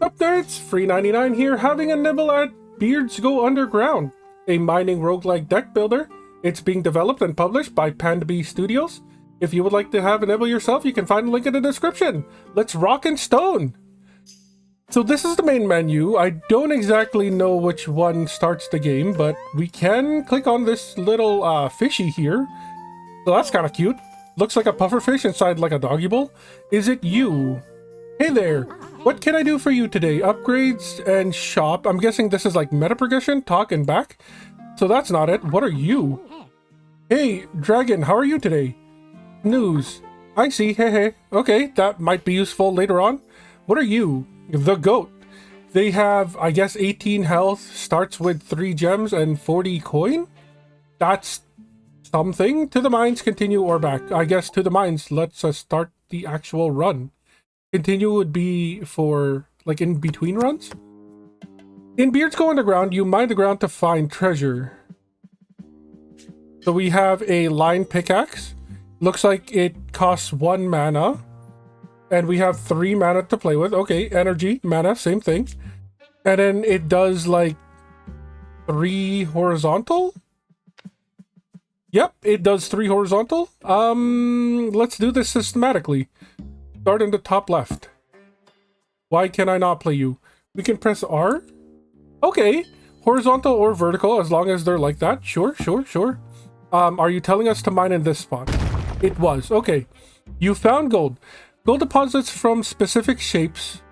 Sup Nerds, free 99 here, having a nibble at Beards Go Underground, a mining roguelike deck builder. It's being developed and published by Panda Studios. If you would like to have a nibble yourself, you can find a link in the description. Let's rock and stone! So this is the main menu. I don't exactly know which one starts the game, but we can click on this little fishy here. So that's kind of cute. Looks like a puffer fish inside like a doggy bowl. Is it you? Hey there! What can I do for you today? Upgrades and shop. I'm guessing this is like meta progression, talk and back. So that's not it. What are you? Hey, Dragon, how are you today? News. I see, hey. Okay, that might be useful later on. What are you? The goat. They have, I guess, 18 health, starts with 3 gems and 40 coin? That's something. To the mines, continue or back. I guess to the mines, let's start the actual run. Continue would be for, like, in between runs. In Beards Go Underground, you mine the ground to find treasure. So we have a line pickaxe. Looks like it costs 1 mana. And we have 3 mana to play with. Okay, energy, mana, same thing. And then it does, like, 3 horizontal? Yep, it does 3 horizontal. Let's do this systematically. Start in the top left. Why can I not play you? We can press R. Okay. Horizontal or vertical, as long as they're like that. Sure. Are you telling us to mine in this spot? It was. Okay. You found gold. Gold deposits from specific shapes,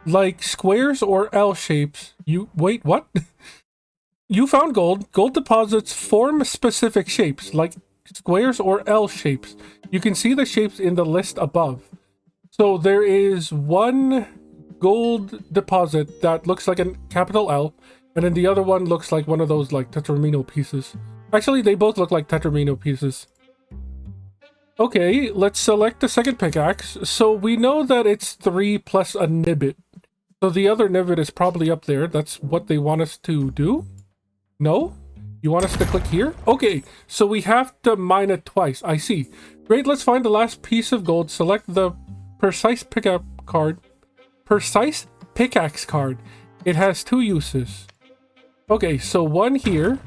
like squares or L shapes. Wait, what? You found gold. Gold deposits form specific shapes, like squares or L shapes. You can see the shapes in the list above. So there is 1 gold deposit that looks like a capital L, and then the other one looks like one of those like tetramino pieces. Actually, they both look like tetramino pieces. Okay, let's select the second pickaxe. So we know that it's 3 plus a Nibble. So the other Nibble is probably up there. That's what they want us to do? No? You want us to click here? Okay, so we have to mine it twice. I see. Great, let's find the last piece of gold. Select the precise pickaxe card. Precise pickaxe card. It has 2 uses. Okay, so 1 here.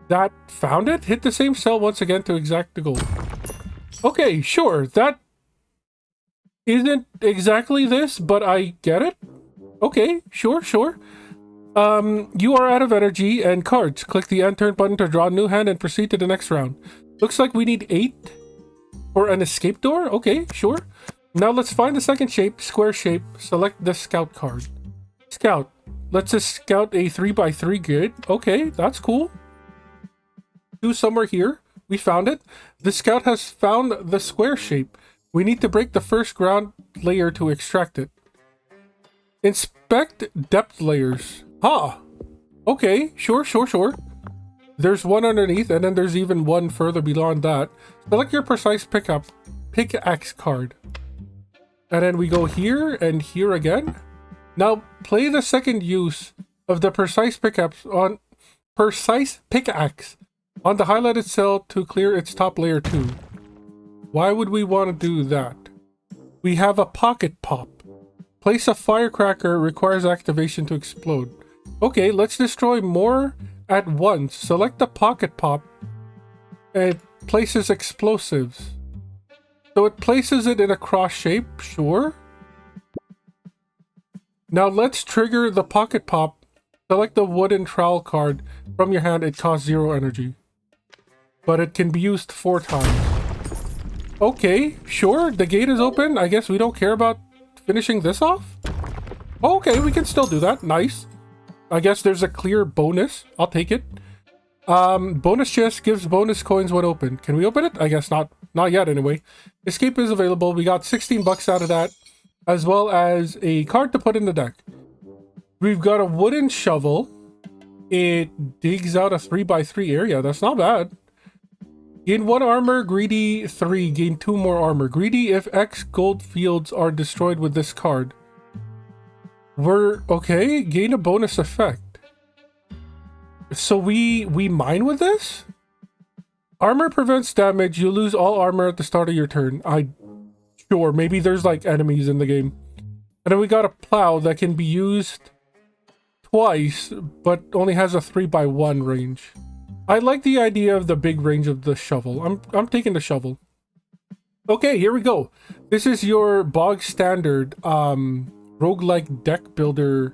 That found it. Hit the same cell once again to extract the gold. Okay, sure. That isn't exactly this, but I get it. Okay, sure. You are out of energy and cards. Click the end turn button to draw a new hand and proceed to the next round. Looks like we need 8 for an escape door. Okay, sure. Now let's find the second shape, square shape. Select the scout card. Scout. Let's just scout a 3x3 grid. Okay, that's cool. Do somewhere here. We found it. The scout has found the square shape. We need to break the first ground layer to extract it. Inspect depth layers. Okay, sure. There's 1 underneath, and then there's even 1 further beyond that. Select your precise pickaxe card. And then we go here and here again. Now play the second use of the precise pickaxe on the highlighted cell to clear its top layer too. Why would we want to do that? We have a pocket pop. Place a firecracker requires activation to explode. Okay, let's destroy more at once. Select the pocket pop and places explosives. So it places it in a cross shape, sure. Now let's trigger the pocket pop. Select the wooden trowel card from your hand. It costs 0 energy. But it can be used 4 times. Okay, sure. The gate is open. I guess we don't care about finishing this off. Okay, we can still do that. Nice. I guess there's a clear bonus. I'll take it. Bonus chest gives bonus coins when open. Can we open it? I guess not. Not yet, anyway. Escape is available. We got 16 bucks out of that, as well as a card to put in the deck. We've got a wooden shovel. It digs out a 3x3 area. That's not bad. Gain 1 armor. Greedy 3. Gain 2 more armor. Greedy if X gold fields are destroyed with this card. We're okay. Gain a bonus effect. So we mine with this? Armor prevents damage. You lose all armor at the start of your turn. Sure, maybe there's like enemies in the game. And then we got a plow that can be used twice, but only has a 3x1 range. I like the idea of the big range of the shovel. I'm taking the shovel. Okay, here we go. This is your bog standard roguelike deck builder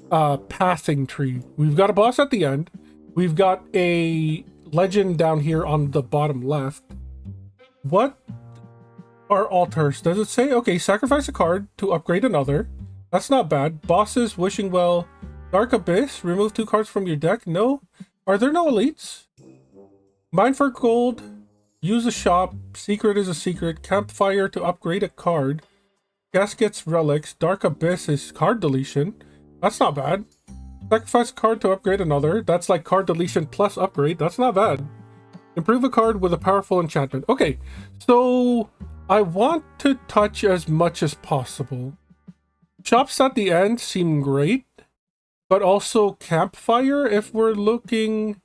pathing tree. We've got a boss at the end. We've got a legend down here on the bottom left. What are altars? Does it say? Okay, sacrifice a card to upgrade another. That's not bad. Bosses, wishing well. Dark Abyss, remove 2 cards from your deck. No. Are there no elites? Mine for gold. Use a shop. Secret is a secret. Campfire to upgrade a card. Gasket's relics. Dark Abyss is card deletion. That's not bad. Sacrifice a card to upgrade another. That's like card deletion plus upgrade. That's not bad. Improve a card with a powerful enchantment. Okay, so I want to touch as much as possible. Shops at the end seem great, but also campfire, if we're looking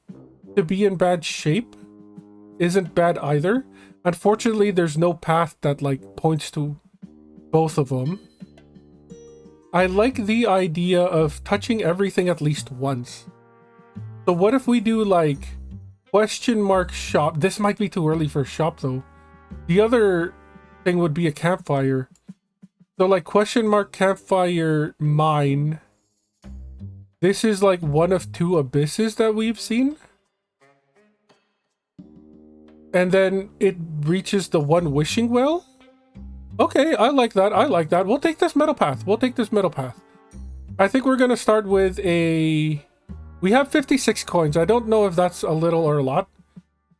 to be in bad shape, isn't bad either. Unfortunately, there's no path that like points to both of them. I like the idea of touching everything at least once. So what if we do like question mark shop? This might be too early for shop though. The other thing would be a campfire. So like question mark campfire mine. This is like one of 2 abysses that we've seen. And then it reaches the 1 wishing well. Okay, I like that. I like that. We'll take this middle path. We'll take this middle path. I think we're going to start with a... We have 56 coins. I don't know if that's a little or a lot.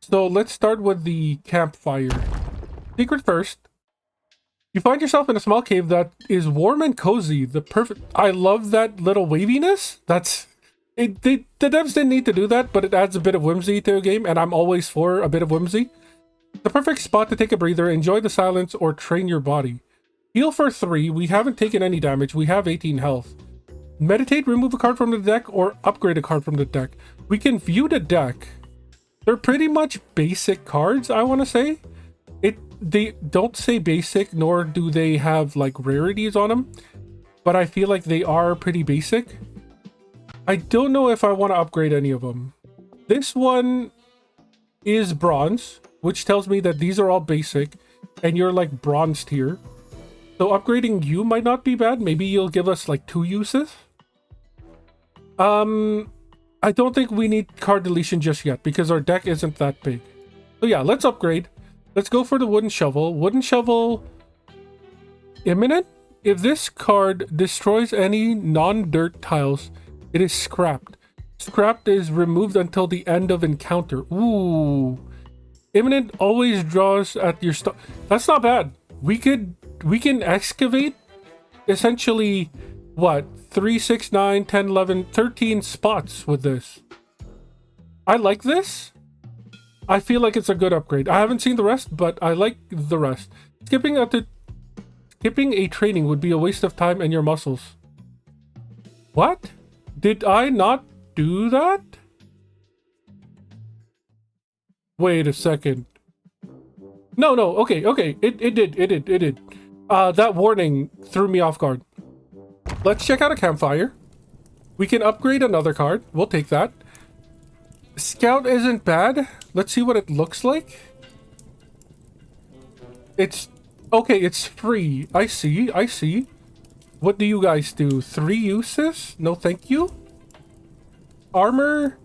So let's start with the campfire. Secret first. You find yourself in a small cave that is warm and cozy. The perfect... I love that little waviness. That's... the devs didn't need to do that, but it adds a bit of whimsy to a game, and I'm always for a bit of whimsy. The perfect spot to take a breather, enjoy the silence, or train your body. Heal for 3. We haven't taken any damage. We have 18 health. Meditate, remove a card from the deck, or upgrade a card from the deck. We can view the deck. They're pretty much basic cards, I want to say. They don't say basic, nor do they have like rarities on them. But I feel like they are pretty basic. I don't know if I want to upgrade any of them. This one is bronze, which tells me that these are all basic, and you're like bronze tier. So upgrading you might not be bad. Maybe you'll give us like 2 uses. I don't think we need card deletion just yet because our deck isn't that big. So yeah, let's upgrade. Let's go for the wooden shovel. Wooden shovel imminent. If this card destroys any non-dirt tiles, it is scrapped. Scrapped is removed until the end of encounter. Ooh. Imminent always draws at your start. That's not bad. We can excavate essentially what? 3, 6, 9, 10, 11, 13 spots with this. I like this. I feel like it's a good upgrade. I haven't seen the rest, but I like the rest. Skipping a training would be a waste of time and your muscles. What? Did I not do that? Wait a second. No, okay. It did. That warning threw me off guard. Let's check out a campfire. We can upgrade another card. We'll take that. Scout isn't bad. Let's see what it looks like. It's... Okay, it's free. I see. What do you guys do? 3 uses? No thank you? Armor?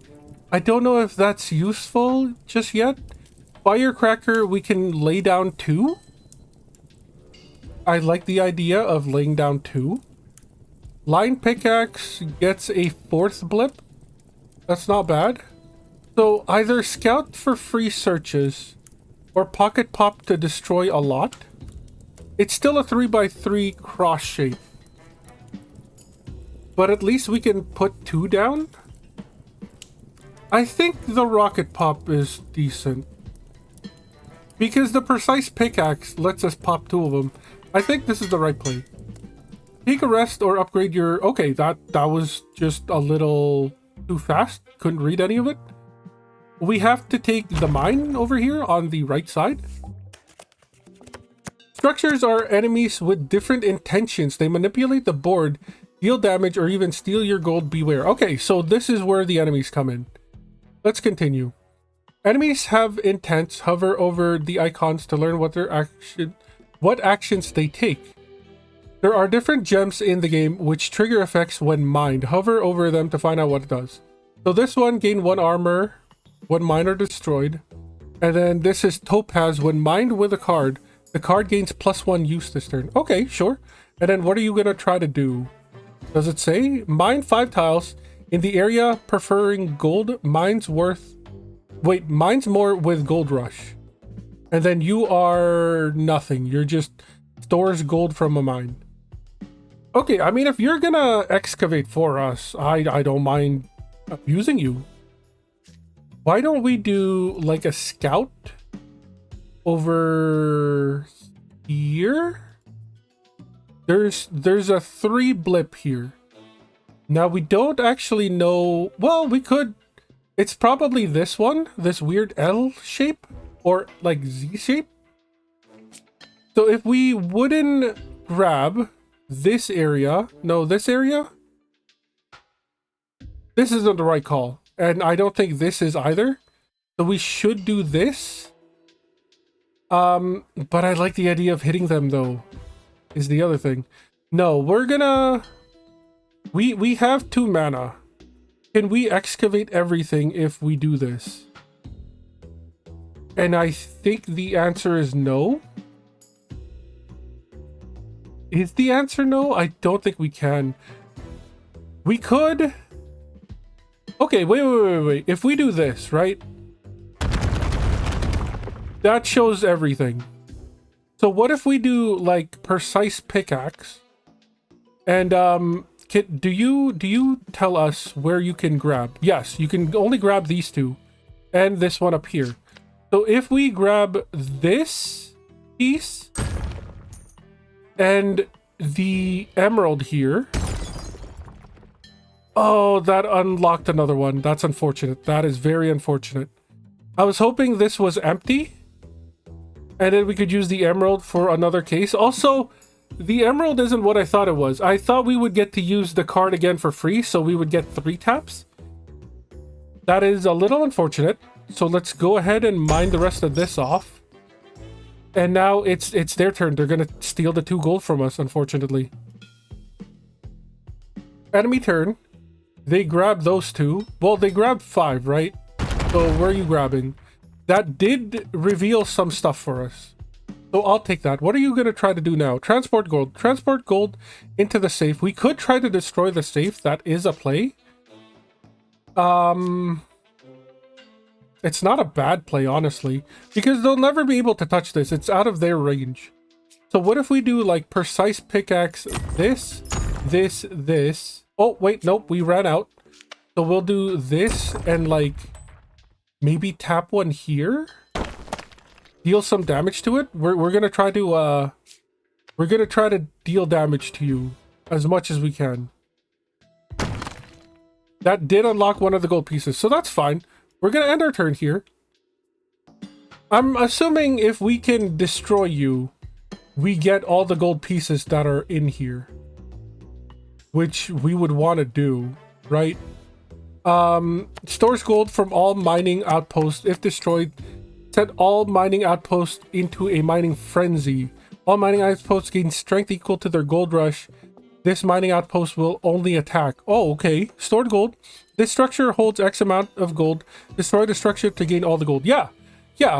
I don't know if that's useful just yet. Firecracker, we can lay down 2. I like the idea of laying down 2. Line pickaxe gets a 4th blip. That's not bad. So either scout for free searches or pocket pop to destroy a lot. It's still a 3x3 cross shape. But at least we can put 2 down. I think the rocket pop is decent. Because the precise pickaxe lets us pop 2 of them. I think this is the right play. Take a rest or upgrade your... Okay, that was just a little too fast. Couldn't read any of it. We have to take the mine over here on the right side. structures are enemies with different intentions. They manipulate the board, deal damage, or even steal your gold. Beware. Okay, so this is where the enemies come in. Let's continue. Enemies have intents. Hover over the icons to learn what actions they take. There are different gems in the game which trigger effects when mined. Hover over them to find out what it does. So this one, gain 1 armor when mined or destroyed. And then this is Topaz. When mined with a card, the card gains +1 use this turn. Okay, sure. And then what are you going to try to do? Does it say? Mine 5 tiles in the area preferring gold. Mine's more with Gold Rush. And then you are nothing. You're just stores gold from a mine. Okay, I mean, if you're going to excavate for us, I don't mind using you. Why don't we do like a scout over here? There's a 3 blip here. Now we don't actually know. Well, we could. It's probably this one, this weird L shape or like Z shape. So if we wouldn't grab this area, no, this area, this isn't the right call. And I don't think this is either. So we should do this. But I like the idea of hitting them though, is the other thing. No, we're gonna... We have 2 mana. Can we excavate everything if we do this? And I think the answer is no. Is the answer no? I don't think we can. We could... Okay, wait. If we do this, right? That shows everything. So what if we do like precise pickaxe? And do you tell us where you can grab? Yes, you can only grab these 2 and this one up here. So if we grab this piece and the emerald here. Oh, that unlocked another one. That's unfortunate. That is very unfortunate. I was hoping this was empty. And then we could use the emerald for another case. Also, the emerald isn't what I thought it was. I thought we would get to use the card again for free, so we would get 3 taps. That is a little unfortunate. So let's go ahead and mine the rest of this off. And now it's their turn. They're going to steal the 2 gold from us, unfortunately. Enemy turn. They grab those 2. Well, they grabbed 5, right? So where are you grabbing? That did reveal some stuff for us. So I'll take that. What are you going to try to do now? Transport gold. Transport gold into the safe. We could try to destroy the safe. That is a play. It's not a bad play, honestly. Because they'll never be able to touch this. It's out of their range. So what if we do like precise pickaxe this, this. Oh, wait, nope, we ran out. So we'll do this and like maybe tap one here. Deal some damage to it. We're gonna try to deal damage to you as much as we can. That did unlock one of the gold pieces, so that's fine. We're gonna end our turn here. I'm assuming if we can destroy you, we get all the gold pieces that are in here. Which we would want to do, right? Stores gold from all mining outposts. If destroyed, set all mining outposts into a mining frenzy. All mining outposts gain strength equal to their gold rush. This mining outpost will only attack. Oh, okay. Stored gold. This structure holds X amount of gold. Destroy the structure to gain all the gold. Yeah,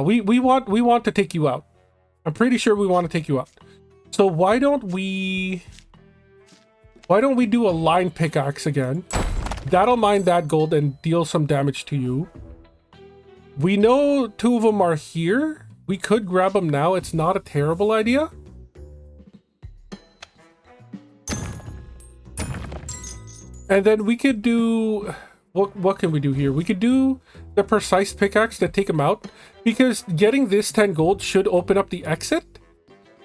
we want to take you out. I'm pretty sure we want to take you out. So why don't we do a line pickaxe again? That'll mine that gold and deal some damage to you. We know 2 of them are here. We could grab them now. It's not a terrible idea. And then we could do... What can we do here? We could do the precise pickaxe to take them out. Because getting this 10 gold should open up the exit.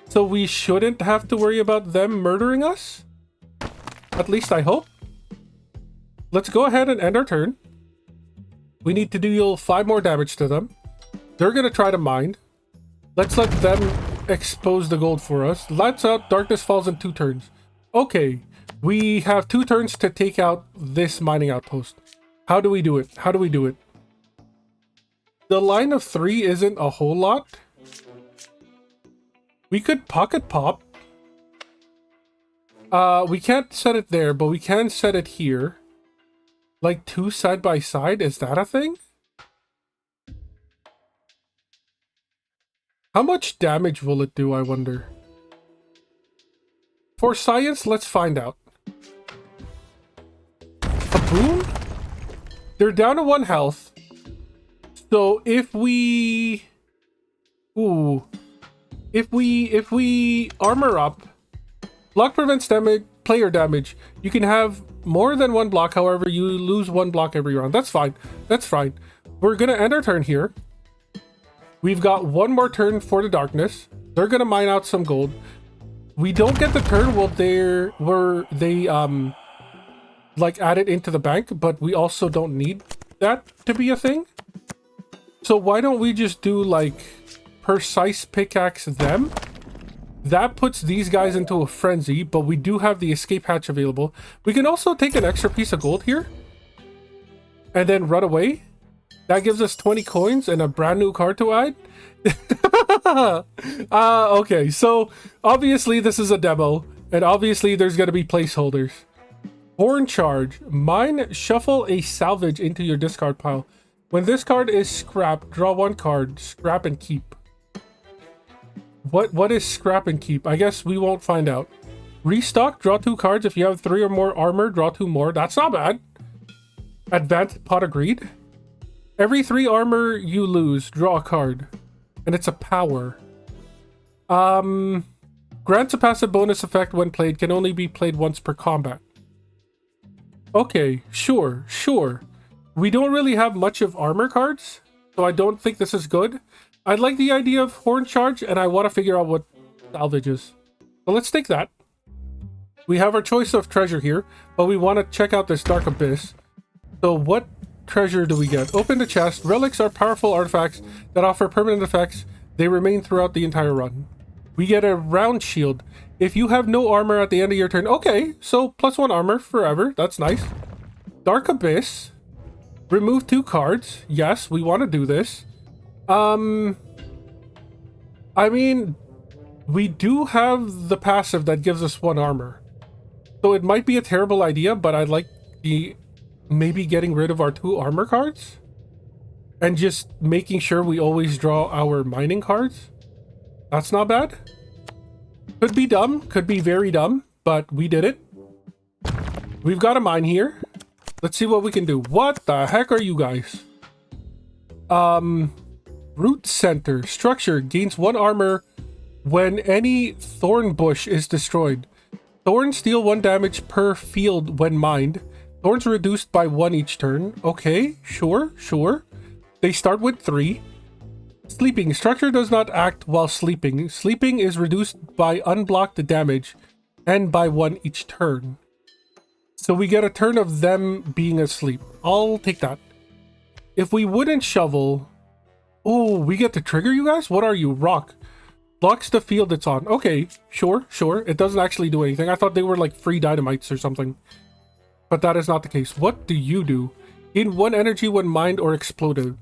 So we shouldn't have to worry about them murdering us. At least I hope. Let's go ahead and end our turn. We need to deal 5 more damage to them. They're going to try to mine. Let's let them expose the gold for us. Lights out, darkness falls in 2 turns. Okay, we have 2 turns to take out this mining outpost. How do we do it? How do we do it? The line of 3 isn't a whole lot. We could pocket pop. We can't set it there, but we can set it here. Like 2 side by side, is that a thing? How much damage will it do, I wonder? For science, let's find out. A boon? They're down to 1 health. So if we... Ooh. If we armor up, block prevents damage, player damage. You can have more than 1 block, however, you lose 1 block every round. That's fine. That's fine. We're gonna end our turn here. We've got 1 more turn for the darkness. They're gonna mine out some gold. We don't get the turn where they like add it into the bank, but we also don't need that to be a thing. So why don't we just do like precise pickaxe them? That puts these guys into a frenzy, but we do have the escape hatch available. We can also take an extra piece of gold here and then run away. That gives us 20 coins and a brand new card to add. Okay, so obviously this is a demo, and obviously there's going to be placeholders. Horn charge. Mine, shuffle a salvage into your discard pile. When this card is scrapped, draw 1 card, scrap and keep. What is scrap and keep? I guess we won't find out. Restock, draw 2 cards. If you have 3 or more armor, draw 2 more. That's not bad. Advanced pot of greed. Every 3 armor you lose, draw a card. And it's a power. Grants a passive bonus effect when played, can only be played once per combat. Okay, sure. We don't really have much of armor cards, so I don't think this is good. I like the idea of horn charge, and I want to figure out what salvage is. So let's take that. We have our choice of treasure here, but we want to check out this dark abyss. So what treasure do we get? Open the chest. Relics are powerful artifacts that offer permanent effects. They remain throughout the entire run. We get a round shield. If you have no armor at the end of your turn. Okay, so +1 armor forever. That's nice. Dark abyss. Remove 2 cards. Yes, we want to do this. I mean, we do have the passive that gives us 1 armor. So it might be a terrible idea, but I'd like the maybe getting rid of our 2 armor cards and just making sure we always draw our mining cards. That's not bad. Could be dumb, could be very dumb, but we did it. We've got a mine here. Let's see what we can do. What the heck are you guys? Root center. Structure gains 1 armor when any thorn bush is destroyed. Thorns deal 1 damage per field when mined. Thorns are reduced by 1 each turn. Okay, sure. They start with 3. Sleeping. Structure does not act while sleeping. Sleeping is reduced by unblocked damage and by 1 each turn. So we get a turn of them being asleep. I'll take that. If we wouldn't shovel... Oh, we get to trigger you guys? What are you? Rock. Blocks the field it's on. Okay, sure. It doesn't actually do anything. I thought they were like free dynamites or something. But that is not the case. What do you do? Gain 1 energy when mined or exploded.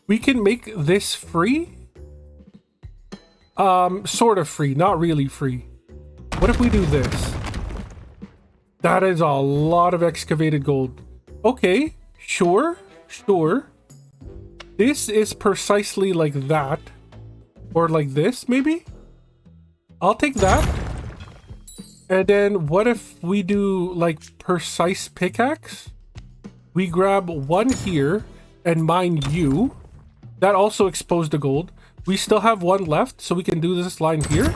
We can make this free? Sort of free. Not really free. What if we do this? That is a lot of excavated gold. Okay, sure. This is precisely like that. Or like this, maybe? I'll take that. And then what if we do like precise pickaxe? We grab 1 here and mine you. That also exposed the gold. We still have 1 left, so we can do this line here.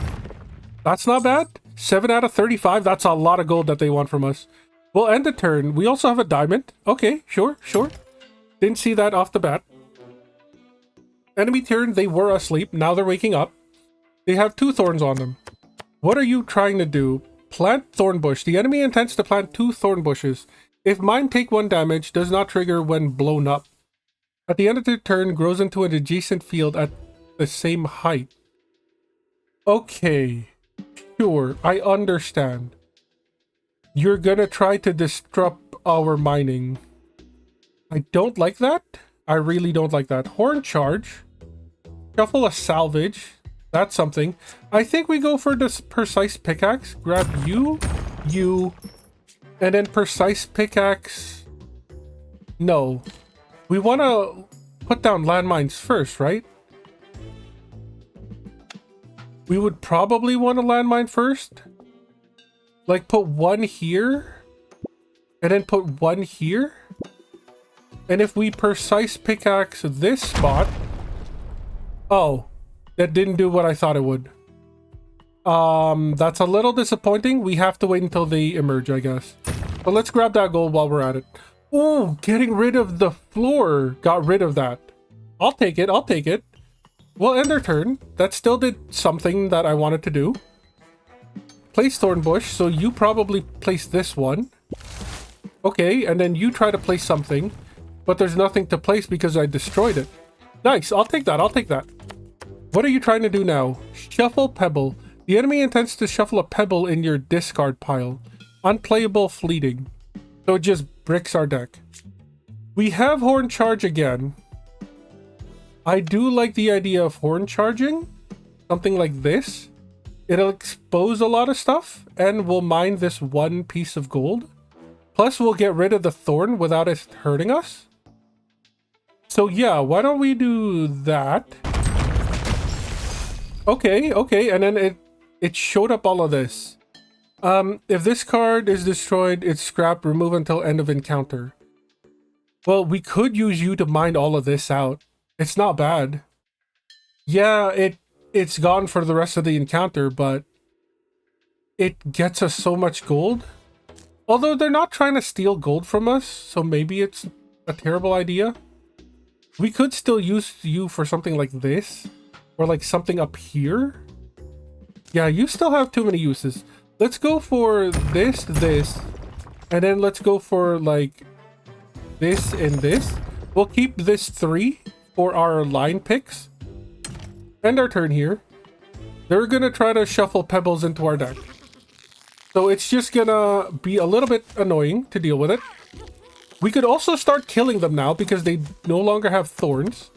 That's not bad. 7 out of 35. That's a lot of gold that they want from us. We'll end the turn. We also have a diamond. Okay, sure. Didn't see that off the bat. Enemy turn, they were asleep. Now they're waking up. They have 2 thorns on them. What are you trying to do? Plant thorn bush. The enemy intends to plant 2 thorn bushes. If mine take 1 damage, does not trigger when blown up. At the end of the turn, grows into an adjacent field at the same height. Okay, sure, I understand. You're gonna try to disrupt our mining. I don't like that. I really don't like that. Horn charge. Shuffle a salvage. That's something. I think we go for this precise pickaxe. Grab you, and then precise pickaxe. No. We want to put down landmines first, right? We would probably want a landmine first. Like put one here. And then put one here. And if we precise pickaxe this spot... Oh, that didn't do what I thought it would. That's a little disappointing. We have to wait until they emerge, I guess. But let's grab that gold while we're at it. Oh, getting rid of the floor. Got rid of that. I'll take it. I'll take it. We'll end our turn. That still did something that I wanted to do. Place thorn bush. So you probably place this one. Okay, and then you try to place something. But there's nothing to place because I destroyed it. Nice. I'll take that. I'll take that. What are you trying to do now? Shuffle pebble. The enemy intends to shuffle a pebble in your discard pile. Unplayable, fleeting. So it just bricks our deck. We have horn charge again. I do like the idea of horn charging. Something like this. It'll expose a lot of stuff. And we'll mine this one piece of gold. Plus we'll get rid of the thorn without it hurting us. So yeah, why don't we do that? Okay, and then it showed up all of this. If this card is destroyed, it's scrapped, remove until end of encounter. Well, we could use you to mine all of this out. It's not bad. Yeah, it's gone for the rest of the encounter, but it gets us so much gold. Although they're not trying to steal gold from us, so maybe it's a terrible idea. We could still use you for something like this. Or like something up here. Yeah, you still have too many uses. Let's go for this. And then let's go for like this and this. We'll keep this 3 for our line picks. End our turn here. They're gonna try to shuffle pebbles into our deck. So it's just gonna be a little bit annoying to deal with it. We could also start killing them now because they no longer have thorns.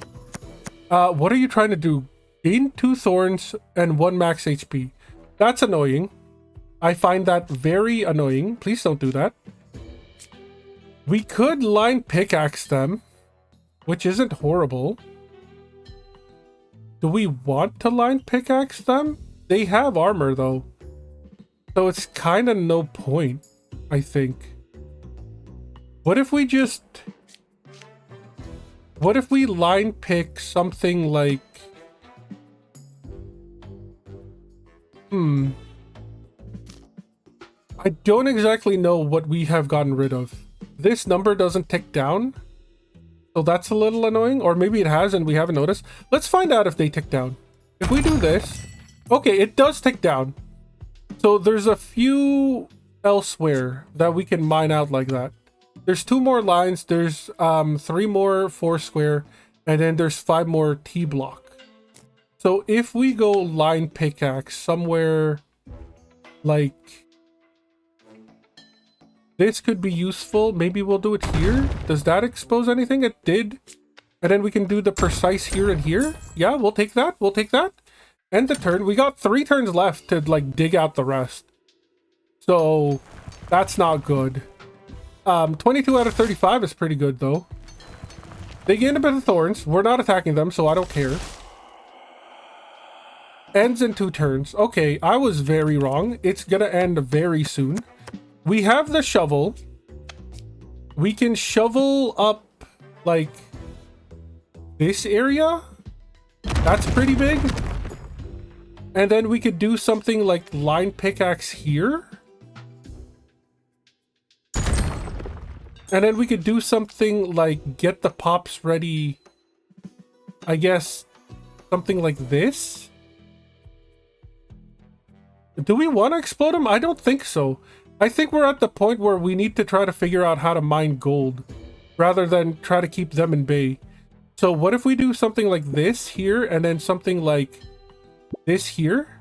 What are you trying to do? Gain 2 thorns and 1 max HP. That's annoying. I find that very annoying. Please don't do that. We could line pickaxe them, which isn't horrible. Do we want to line pickaxe them? They have armor though. So it's kind of no point, I think. What if we just... What if we line pick something like... I don't exactly know what we have gotten rid of. This number doesn't tick down. So that's a little annoying. Or maybe it has and we haven't noticed. Let's find out if they tick down. If we do this... Okay, it does tick down. So there's a few elsewhere that we can mine out like that. There's 2 more lines. There's 3 more 4 square. And then there's 5 more T block. So if we go line pickaxe somewhere like this could be useful. Maybe we'll do it here. Does that expose anything? It did. And then we can do the precise here and here. Yeah, we'll take that. We'll take that. End the turn. We got 3 turns left to like dig out the rest. So that's not good. 22 out of 35 is pretty good though. They gain a bit of thorns. We're not attacking them, so I don't care. Ends in 2 turns. Okay, I was very wrong. It's gonna end very soon. We have the shovel. We can shovel up like this area. That's pretty big. And then we could do something like line pickaxe here. And then we could do something like get the pops ready. I guess something like this. Do we want to explode them? I don't think so. I think we're at the point where we need to try to figure out how to mine gold rather than try to keep them in bay. So what if we do something like this here and then something like this here?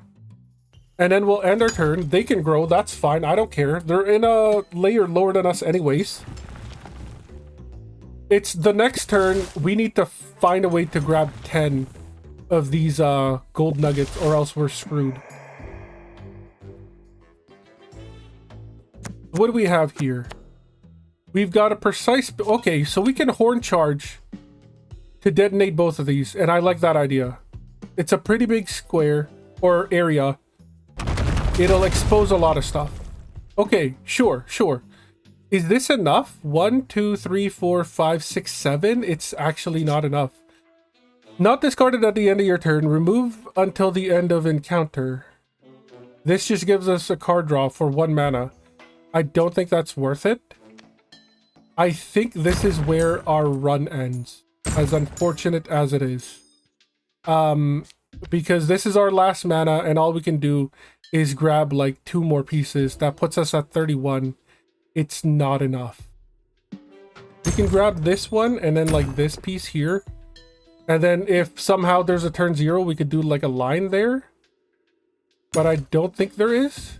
And then we'll end our turn. They can grow. That's fine. I don't care. They're in a layer lower than us anyways. It's the next turn. We need to find a way to grab 10 of these gold nuggets or else we're screwed. What do we have here? We've got a precise... Okay, so we can horn charge to detonate both of these. And I like that idea. It's a pretty big square or area. It'll expose a lot of stuff. Okay, sure. Is this enough? 1, 2, 3, 4, 5, 6, 7? It's actually not enough. Not discarded at the end of your turn. Remove until the end of encounter. This just gives us a card draw for 1 mana. I don't think that's worth it. I think this is where our run ends. As unfortunate as it is. Because this is our last mana and all we can do is grab like 2 more pieces. That puts us at 31. It's not enough. We can grab this one and then like this piece here. And then if somehow there's a turn 0, we could do like a line there. But I don't think there is.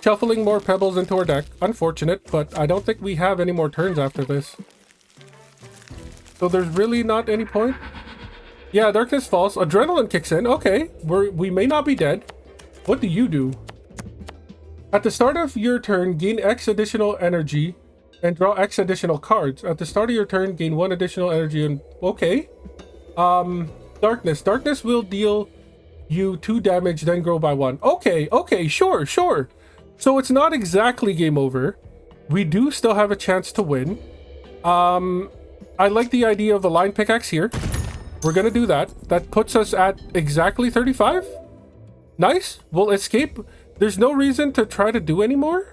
Shuffling more pebbles into our deck. Unfortunate, but I don't think we have any more turns after this. So there's really not any point. Yeah, Darkness Falls. Adrenaline kicks in. Okay, we may not be dead. What do you do? At the start of your turn, gain X additional energy and draw X additional cards. At the start of your turn, gain 1 additional energy and... Okay. Darkness. Darkness will deal you 2 damage, then grow by 1. Okay, sure. So it's not exactly game over. We do still have a chance to win. I like the idea of the line pickaxe here. We're gonna do that. That puts us at exactly 35. Nice. We'll escape. There's no reason to try to do anymore,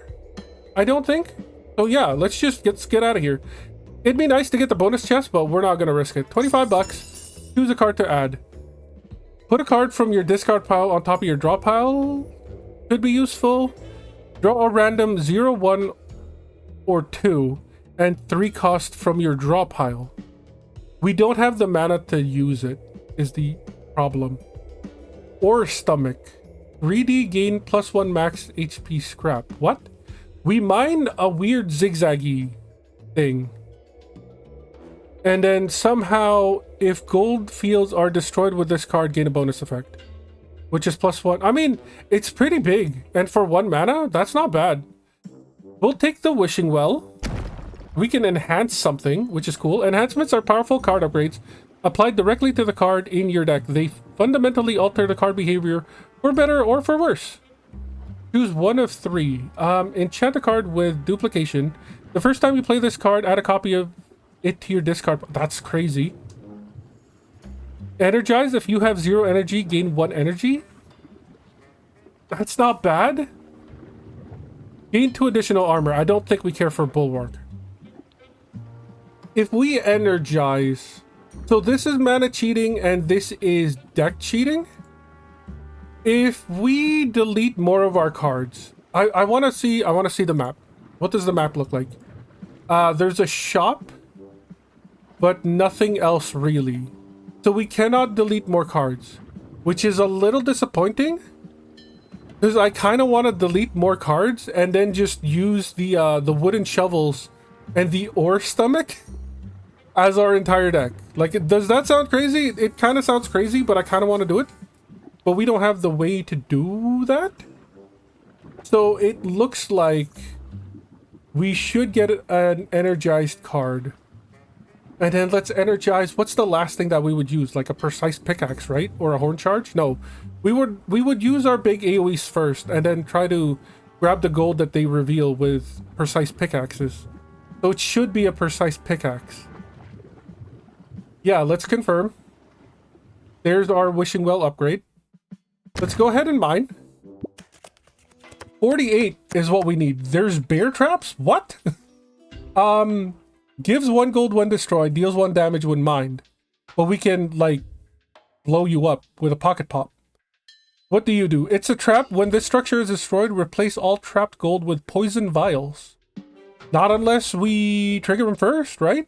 I don't think. So yeah, let's just get out of here. It'd be nice to get the bonus chest, but we're not gonna risk it. 25 bucks. Choose a card to add. Put a card from your discard pile on top of your draw pile. Could be useful. Draw a random 0, 1, or 2 and 3 cost from your draw pile. We don't have the mana to use it, is the problem. Or stomach. 3D gain +1 max HP scrap. What? We mine a weird zigzaggy thing. And then somehow, if gold fields are destroyed with this card, gain a bonus effect. Which is +1. I mean, it's pretty big. And for 1 mana, that's not bad. We'll take the Wishing Well. We can enhance something, which is cool. Enhancements are powerful card upgrades applied directly to the card in your deck. They fundamentally alter the card behavior for better or for worse. Choose 1 of 3. Enchant a card with duplication. The first time you play this card, add a copy of it to your discard. That's crazy. Energize. If you have 0 energy, gain 1 energy. That's not bad. Gain 2 additional armor. I don't think we care for Bulwark. If we energize... So this is mana cheating and this is deck cheating. If we delete more of our cards... I want to see the map. What does the map look like? There's a shop, but nothing else really. So we cannot delete more cards, which is a little disappointing. Because I kind of want to delete more cards and then just use the wooden shovels and the ore stomach as our entire deck. Like, does that sound crazy? It kind of sounds crazy, but I kind of want to do it. But we don't have the way to do that. So it looks like we should get an energized card. And then let's energize. What's the last thing that we would use? Like a precise pickaxe, right? Or a horn charge? No. We would use our big AoEs first and then try to grab the gold that they reveal with precise pickaxes. So it should be a precise pickaxe. Yeah, let's confirm. There's our Wishing Well upgrade. Let's go ahead and mine. 48 is what we need. There's bear traps? What? Gives 1 gold when destroyed, deals 1 damage when mined. But we can, like, blow you up with a pocket pop. What do you do? It's a trap. When this structure is destroyed, replace all trapped gold with poison vials. Not unless we trigger them first, right?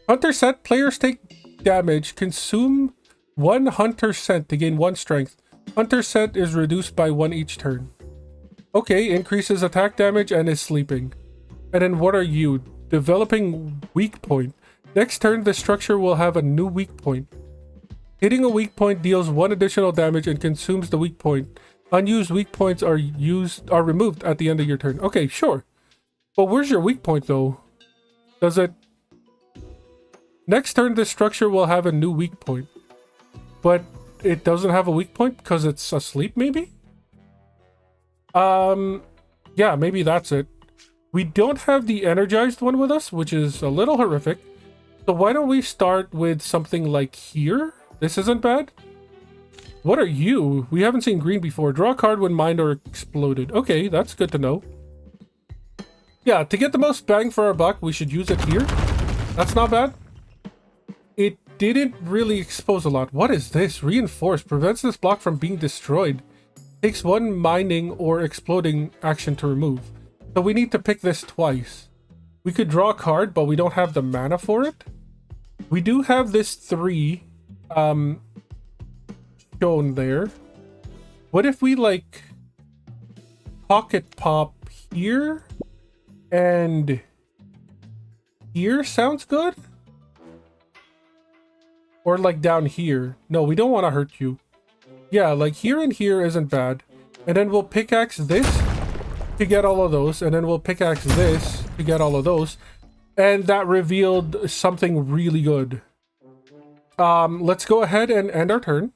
Hunter set, players take damage, consume 1 hunter scent to gain 1 strength. Hunter scent is reduced by 1 each turn. Okay, increases attack damage and is sleeping. And then what are you? Developing weak point. Next turn, the structure will have a new weak point. Hitting a weak point deals 1 additional damage and consumes the weak point. Unused weak points are removed at the end of your turn. Okay, sure. But where's your weak point though? Does it... Next turn, this structure will have a new weak point. But it doesn't have a weak point because it's asleep, maybe? Yeah, maybe that's it. We don't have the energized one with us, which is a little horrific. So why don't we start with something like here? This isn't bad. What are you? We haven't seen green before. Draw a card when mined or exploded. Okay, that's good to know. Yeah, to get the most bang for our buck, we should use it here. That's not bad. It didn't really expose a lot. What is this? Reinforced. Prevents this block from being destroyed. Takes 1 mining or exploding action to remove. So we need to pick this twice. We could draw a card, but we don't have the mana for it. We do have this 3 shown there. What if we like pocket pop here and here? Sounds good. Or like down here. No, we don't want to hurt you. Yeah, like here and here isn't bad. And then we'll pickaxe this to get all of those. And then we'll pickaxe this to get all of those. And that revealed something really good. Let's go ahead and end our turn.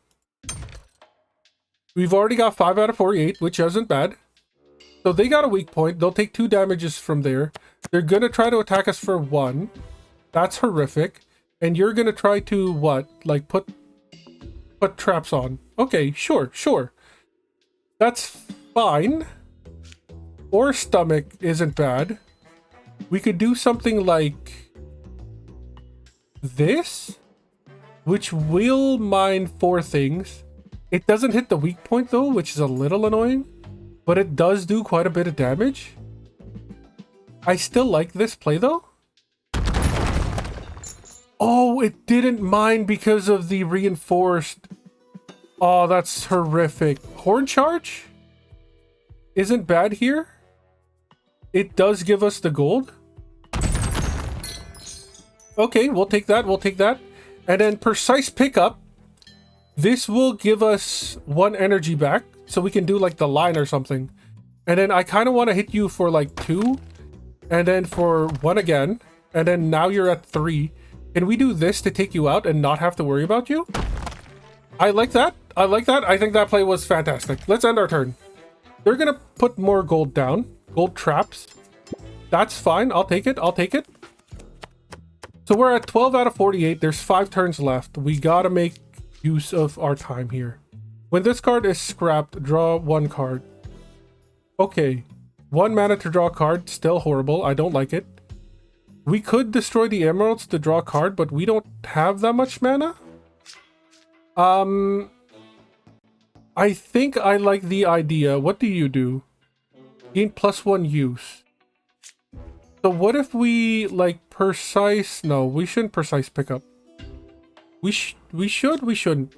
We've already got 5 out of 48, which isn't bad. So they got a weak point. They'll take 2 damages from there. They're going to try to attack us for 1. That's horrific. And you're going to try to, what? Like, put traps on. Okay, sure. That's fine. Or stomach isn't bad. We could do something like this, which will mine 4 things. It doesn't hit the weak point though, which is a little annoying, but it does do quite a bit of damage. I still like this play though. Oh, it didn't mine because of the reinforced. Oh, that's horrific. Horn charge isn't bad here. It does give us the gold. Okay, we'll take that. And then precise pickup. This will give us 1 energy back. So we can do like the line or something. And then I kind of want to hit you for like 2. And then for 1 again. And then now you're at 3. Can we do this to take you out and not have to worry about you? I like that. I think that play was fantastic. Let's end our turn. They're going to put more gold down. Gold traps. That's fine. I'll take it. So we're at 12 out of 48. There's 5 turns left. We gotta make use of our time here. When this card is scrapped, draw 1 card. Okay. 1 mana to draw a card. Still horrible. I don't like it. We could destroy the emeralds to draw a card, but we don't have that much mana. I think I like the idea. What do you do? Gain +1 use. So what if we like precise? No, we shouldn't precise pickup. We shouldn't.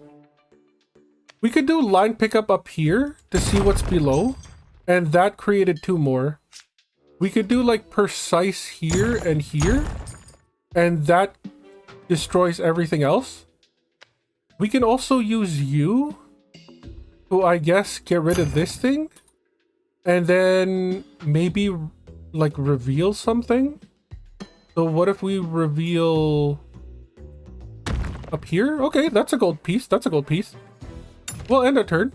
We could do line pickup up here to see what's below, and that created 2 more. We could do like precise here, and that destroys everything else. We can also use you to, I guess, get rid of this thing, and then maybe like reveal something. So what if we reveal up here? Okay, that's a gold piece. We'll end our turn.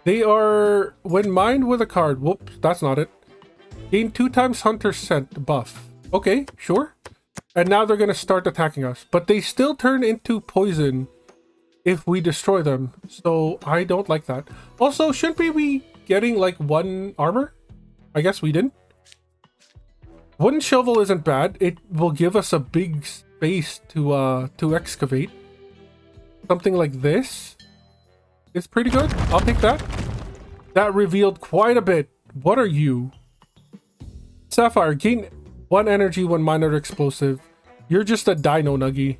They are, when mined with a card, whoops, that's not it. Gain 2 times Hunter Scent buff. Okay, sure. And now they're going to start attacking us. But they still turn into poison if we destroy them. So I don't like that. Also, shouldn't we be getting like 1 armor? I guess we didn't. Wooden shovel isn't bad. It will give us a big space to excavate. Something like this. It's pretty good. I'll take that. That revealed quite a bit. What are you? Sapphire. Gain 1 energy when mined or explosive. You're just a dino nuggy.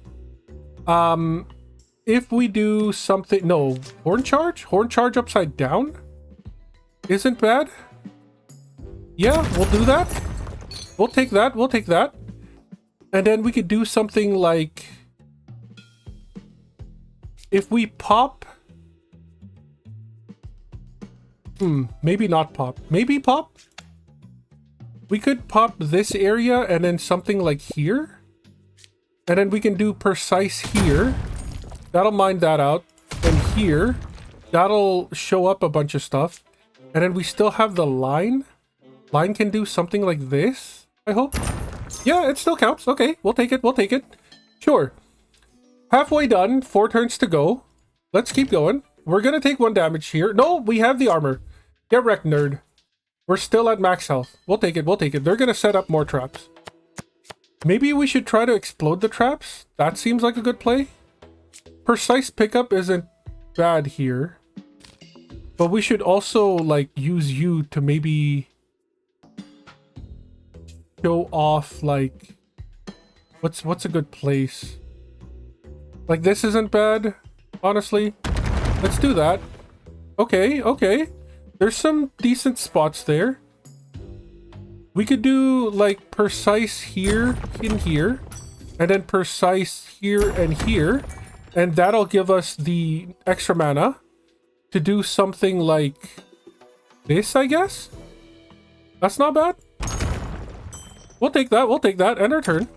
if we do something... No, horn charge? Horn charge upside down? Isn't bad. Yeah, we'll do that. We'll take that. We'll take that. And then we could do something like... If we pop... maybe not pop. Maybe pop? We could pop this area and then something like here. And then we can do precise here. That'll mine that out. And here, that'll show up a bunch of stuff. And then we still have the line. Line can do something like this, I hope. Yeah, it still counts. Okay, we'll take it. We'll take it. Sure. Halfway done. 4 turns to go. Let's keep going. We're going to take 1 damage here. No, we have the armor. Get wrecked, nerd. We're still at max health. We'll take it. We'll take it. They're going to set up more traps. Maybe we should try to explode the traps. That seems like a good play. Precise pickup isn't bad here. But we should also, like, use you to maybe show off, like... What's a good place? Like, this isn't bad, honestly. Let's do that. Okay, okay. There's some decent spots there. We could do, like, precise here and here. And then precise here and here. And that'll give us the extra mana to do something like this, I guess? That's not bad. We'll take that. We'll take that. End our turn.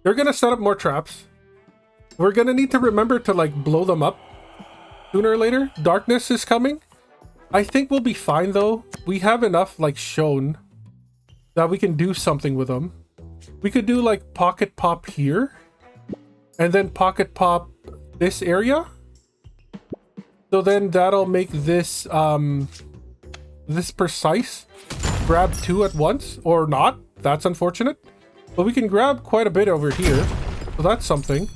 They're going to set up more traps. We're going to need to remember to, like, blow them up sooner or later. Darkness is coming. I think we'll be fine, though. We have enough, like, shown that we can do something with them. We could do, like, pocket pop here. And then pocket pop this area. So then that'll make this, this precise. Grab 2 at once. Or not. That's unfortunate. But we can grab quite a bit over here. So that's something.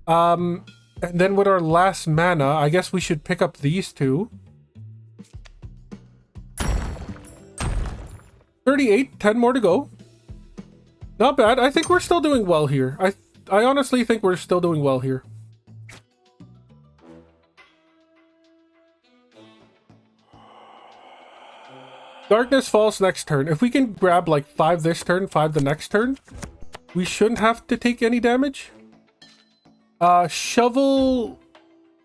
And then with our last mana, I guess we should pick up these 2. 38, 10 more to go. Not bad. I think we're still doing well here. I honestly think we're still doing well here. Darkness falls next turn. If we can grab like 5 this turn, 5 the next turn, we shouldn't have to take any damage. Shovel...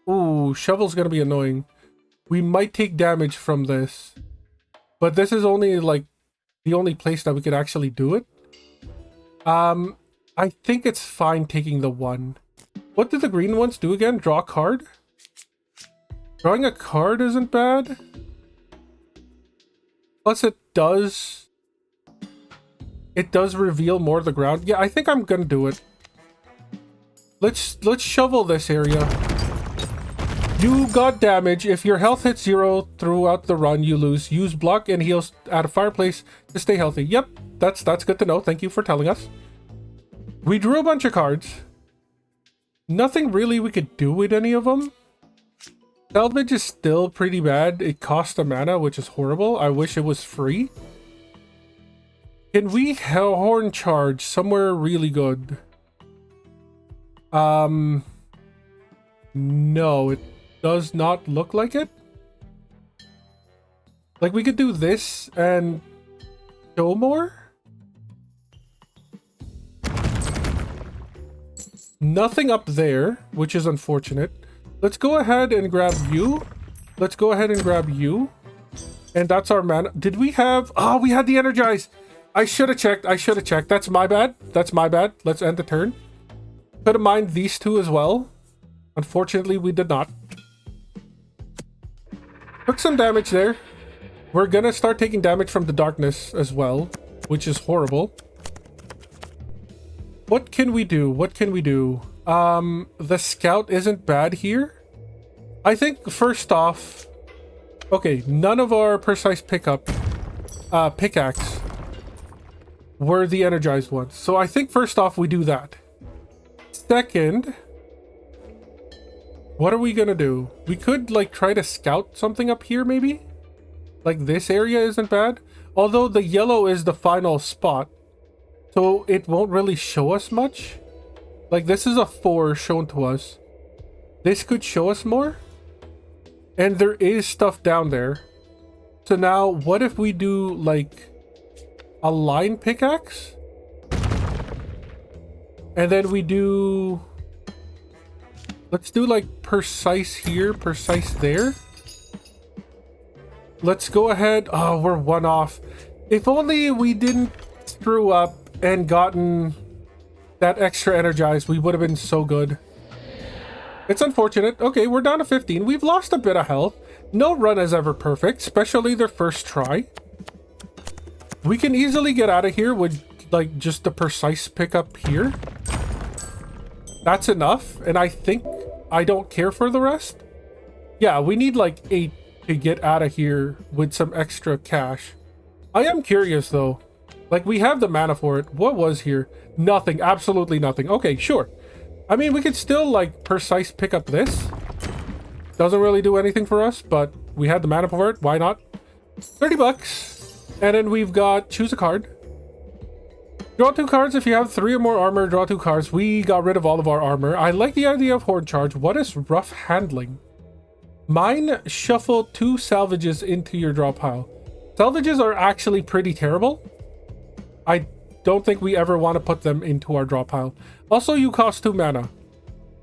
Ooh, shovel's gonna be annoying. We might take damage from this. But this is only like the only place that we could actually do it. I think it's fine taking the 1. What do the green ones do again? Draw a card? Drawing a card isn't bad. Plus it does reveal more of the ground. Yeah, I think I'm gonna do it. Let's shovel this area. You got damage. If your health hits 0 throughout the run, you lose. Use block and heals at a fireplace to stay healthy. Yep, that's good to know. Thank you for telling us. We drew a bunch of cards. Nothing really we could do with any of them. Salvage is still pretty bad. It costs a mana, which is horrible. I wish it was free. Can we horn charge somewhere really good? No, it does not look like it. Like, we could do this and show more? Nothing up there, which is unfortunate. Let's go ahead and grab you. Let's go ahead and grab you. And that's our mana. Did we have... Oh, we had the energize. I should have checked. I should have checked. That's my bad. That's my bad. Let's end the turn. Could have mined these 2 as well. Unfortunately, we did not. Took some damage there. We're gonna start taking damage from the darkness as well, which is horrible. What can we do? What can we do? The scout isn't bad here. I think first off... Okay, none of our precise pickup pickaxe were the energized ones. So I think first off we do that. Second, what are we gonna do? We could like try to scout something up here maybe? Like this area isn't bad. Although the yellow is the final spot. So it won't really show us much. Like, this is a 4 shown to us. This could show us more. And there is stuff down there. So now, what if we do, like, a line pickaxe? And then we do... Let's do, like, precise here, precise there. Let's go ahead. Oh, we're 1 off. If only we didn't screw up and gotten that extra energized, we would have been so good. It's unfortunate. Okay, we're down to 15. We've lost a bit of health. No run is ever perfect, especially their first try. We can easily get out of here with, like, just the precise pickup here. That's enough, and I think I don't care for the rest. Yeah, we need, like, 8 to get out of here with some extra cash. I am curious, though. Like, we have the mana for it. What was here? Nothing. Absolutely nothing. Okay, sure. I mean, we could still, like, precise pick up this. Doesn't really do anything for us, but we had the mana for it. Why not? 30 bucks. And then we've got choose a card. Draw 2 cards. If you have 3 or more armor, draw 2 cards. We got rid of all of our armor. I like the idea of horde charge. What is rough handling? Mine shuffle 2 salvages into your draw pile. Salvages are actually pretty terrible. I don't think we ever want to put them into our draw pile. Also, you cost 2 mana.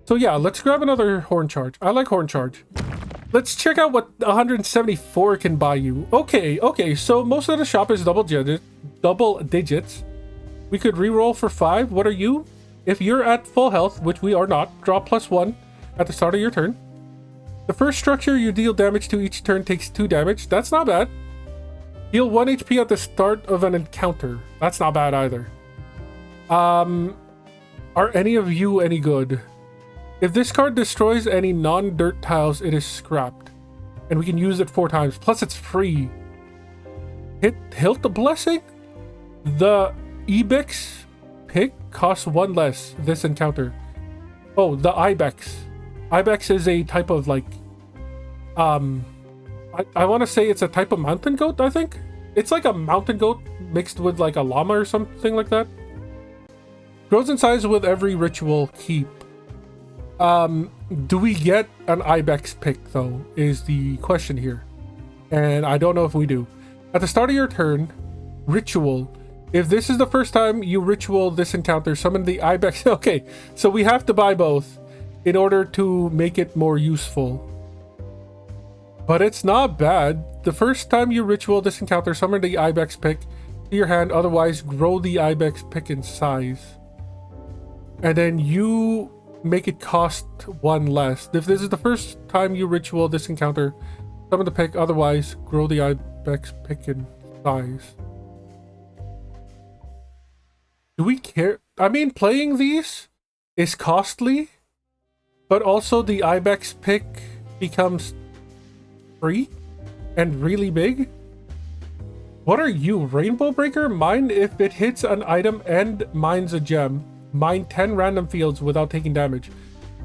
So yeah, let's grab another horn charge. I like horn charge. Let's check out what 174 can buy you. Okay, so most of the shop is double digits. We could reroll for 5. What are you? If you're at full health, which we are not, draw +1 at the start of your turn. The first structure you deal damage to each turn takes 2 damage. That's not bad. Heal 1 HP at the start of an encounter. That's not bad either. Are any of you any good? If this card destroys any non-dirt tiles, it is scrapped. And we can use it 4 times. Plus, it's free. Hilt the Blessing? The Ibex pick costs 1 less this encounter. Oh, the Ibex. Ibex is a type of, like... I want to say it's a type of mountain goat, I think? It's like a mountain goat mixed with, like, a llama or something like that. Grows in size with every ritual keep. Do we get an Ibex pick, though, is the question here. And I don't know if we do. At the start of your turn, ritual. If this is the first time you ritual this encounter, summon the Ibex. Okay, so we have to buy both in order to make it more useful. But it's not bad. The first time you ritual this encounter, summon the Ibex pick to your hand. Otherwise, grow the Ibex pick in size. And then you make it cost 1 less. If this is the first time you ritual this encounter, summon the pick. Otherwise, grow the Ibex pick in size. Do we care? I mean, playing these is costly, but also the Ibex pick becomes free and really big. What are you, Rainbow Breaker? Mine if it hits an item and mines a gem. Mine 10 random fields without taking damage.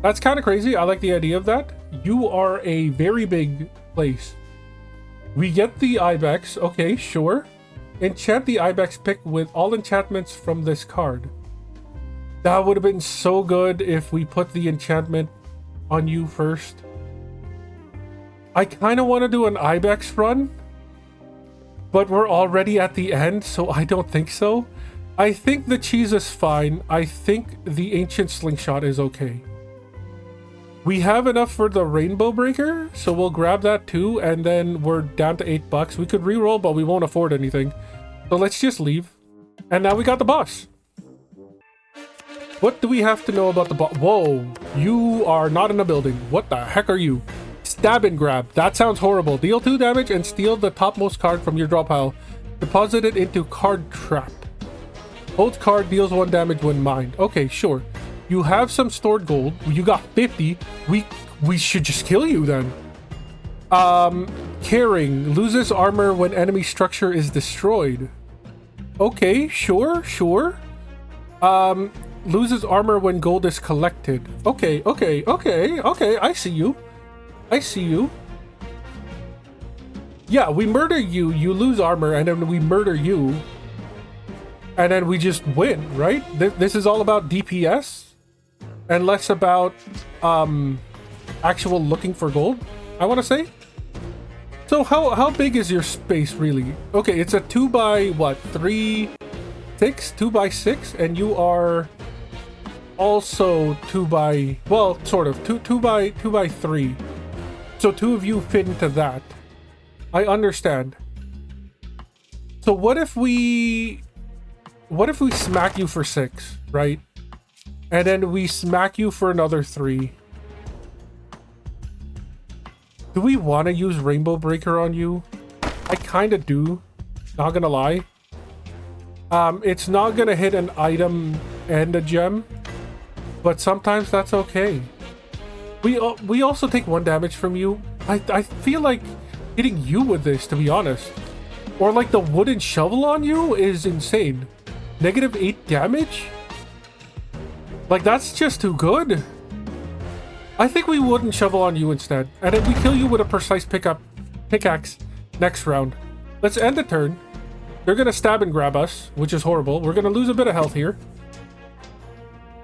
That's kind of crazy. I like the idea of that. You are a very big place. We get the Ibex. Okay, sure. Enchant the Ibex pick with all enchantments from this card. That would have been so good if we put the enchantment on you first. I kind of want to do an Ibex run, but we're already at the end, so I don't think so. I think the cheese is fine. I think the ancient slingshot is okay. We have enough for the Rainbow Breaker, so we'll grab that too, and then we're down to 8 bucks. We could reroll, but we won't afford anything. So let's just leave. And now we got the boss. What do we have to know about the boss? Whoa, you are not in a building. What the heck are you? Stab and grab. That sounds horrible. Deal 2 damage and steal the topmost card from your draw pile. Deposit it into card trap. Hold card deals 1 damage when mined. Okay, sure. You have some stored gold. You got 50. We should just kill you then. Caring. Loses armor when enemy structure is destroyed. Okay, sure. Loses armor when gold is collected. Okay. I see you. Yeah, we murder you. You lose armor, and then we murder you. And then we just win, right? This is all about DPS. and less about actual looking for gold, I want to say. So how big is your space really? Okay, it's a 2 by what? 3, 6, 2 by 6, and you are also 2 by, well, sort of 2 by 3. So 2 of you fit into that. I understand. So what if we smack you for 6, right? And then we smack you for another 3. Do we want to use Rainbow Breaker on you? I kind of do. Not gonna lie. It's not gonna hit an item and a gem, but sometimes that's okay. We also take 1 damage from you. I feel like hitting you with this, to be honest. Or like the wooden shovel on you is insane. -8 damage? Like, that's just too good. I think we wooden shovel on you instead. And then we kill you with a precise pickaxe next round. Let's end the turn. They're gonna stab and grab us, which is horrible. We're gonna lose a bit of health here.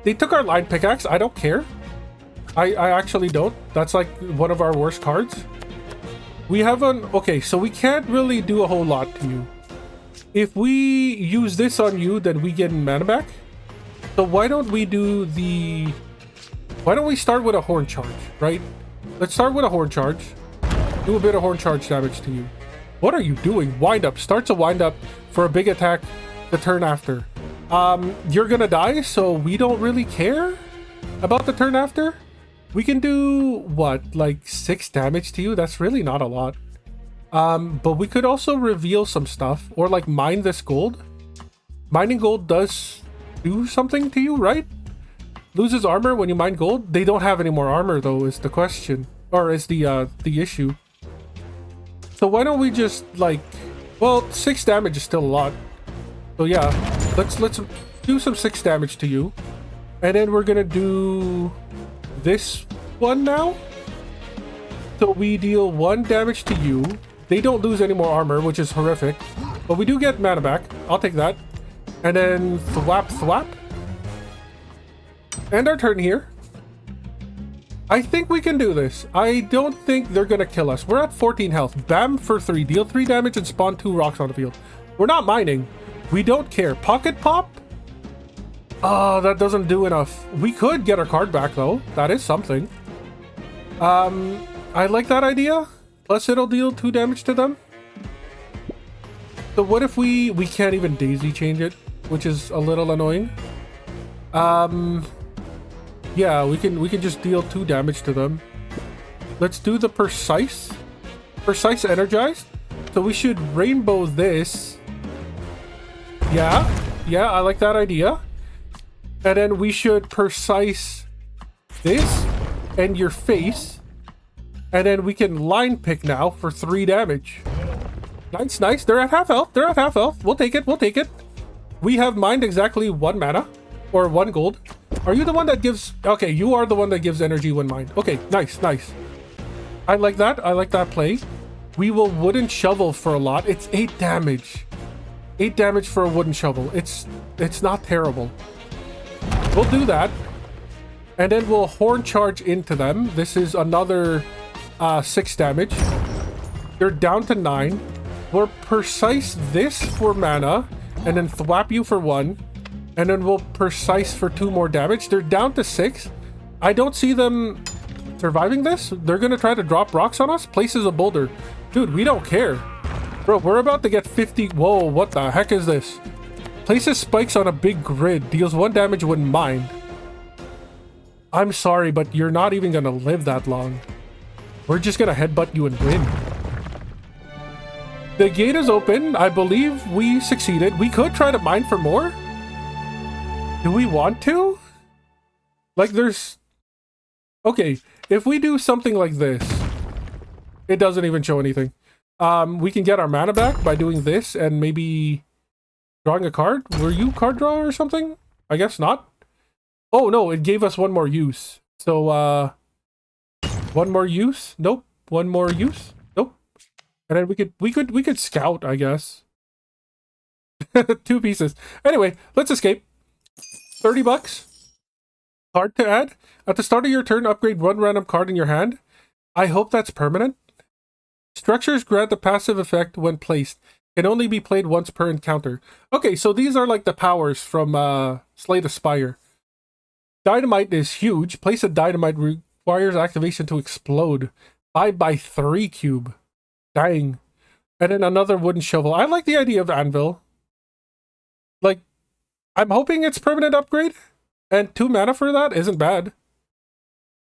They took our line pickaxe. I don't care. I actually don't. That's like one of our worst cards. We have an... Okay, so we can't really do a whole lot to you. If we use this on you, then we get mana back. So why don't we do the... Why don't we start with a horn charge, right? Let's start with a horn charge. Do a bit of horn charge damage to you. What are you doing? Wind up. Starts a wind up for a big attack the turn after. You're gonna die, so we don't really care about the turn after. We can do, what, like 6 damage to you? That's really not a lot. But we could also reveal some stuff, or like mine this gold. Mining gold does do something to you, right? Loses armor when you mine gold. They don't have any more armor though, is the question, or is the issue. So why don't we just like, well, 6 damage is still a lot. So yeah, let's do some 6 damage to you, and then we're gonna do this one now. So we deal 1 damage to you. They don't lose any more armor, which is horrific, but we do get mana back. I'll take that. And then thwap thwap. End our turn here. I think we can do this. I don't think they're gonna kill us. We're at 14 health. Bam for 3. Deal 3 damage and spawn 2 rocks on the field. We're not mining. We don't care. Pocket pop? Oh, that doesn't do enough. We could get our card back though. That is something. I like that idea. Plus it'll deal 2 damage to them. So what if we can't even daisy change it, which is a little annoying. Yeah, we can just deal 2 damage to them. Let's do the precise energized. So we should rainbow this. Yeah, I like that idea. And then we should precise this and your face. And then we can line pick now for 3 damage. Nice. They're at half health. We'll take it. We have mined exactly 1 mana. Or 1 gold. Are you the one that gives... Okay, you are the one that gives energy when mined. Okay, nice. I like that play. We will wooden shovel for a lot. It's 8 damage. 8 damage for a wooden shovel. It's not terrible. We'll do that. And then we'll horn charge into them. This is another 6 damage. They're down to 9. We'll precise this for mana. And then thwap you for 1. And then we'll precise for 2 more damage. They're down to 6. I don't see them surviving this. They're gonna try to drop rocks on us. Places a boulder. Dude, we don't care. Bro, we're about to get 50. Whoa, what the heck is this? Places spikes on a big grid. Deals 1 damage when mined. I'm sorry, but you're not even gonna live that long. We're just gonna headbutt you and win. The gate is open. I believe we succeeded. We could try to mine for more. Do we want to? Like, there's... Okay, if we do something like this, it doesn't even show anything. We can get our mana back by doing this and maybe drawing a card. Were you card drawer or something? I guess not. Oh, no, it gave us 1 more use. So, 1 more use? Nope. 1 more use? Nope. And then we could scout, I guess. 2 pieces. Anyway, let's escape. $30. Card to add. At the start of your turn, upgrade one random card in your hand. I hope that's permanent. Structures grant the passive effect when placed. Can only be played once per encounter. Okay, so these are like the powers from Slay the Spire. Dynamite is huge. Place a dynamite requires activation to explode. 5x3 cube. Dang. And then another wooden shovel. I like the idea of anvil. Like, I'm hoping it's permanent upgrade. And 2 mana for that isn't bad.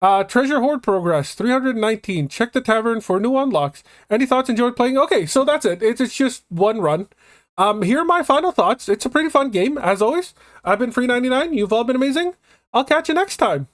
Treasure Hoard progress, 319. Check the tavern for new unlocks. Any thoughts? Enjoyed playing? Okay, so that's it. It's just one run. Here are my final thoughts. It's a pretty fun game, as always. I've been Free99. You've all been amazing. I'll catch you next time.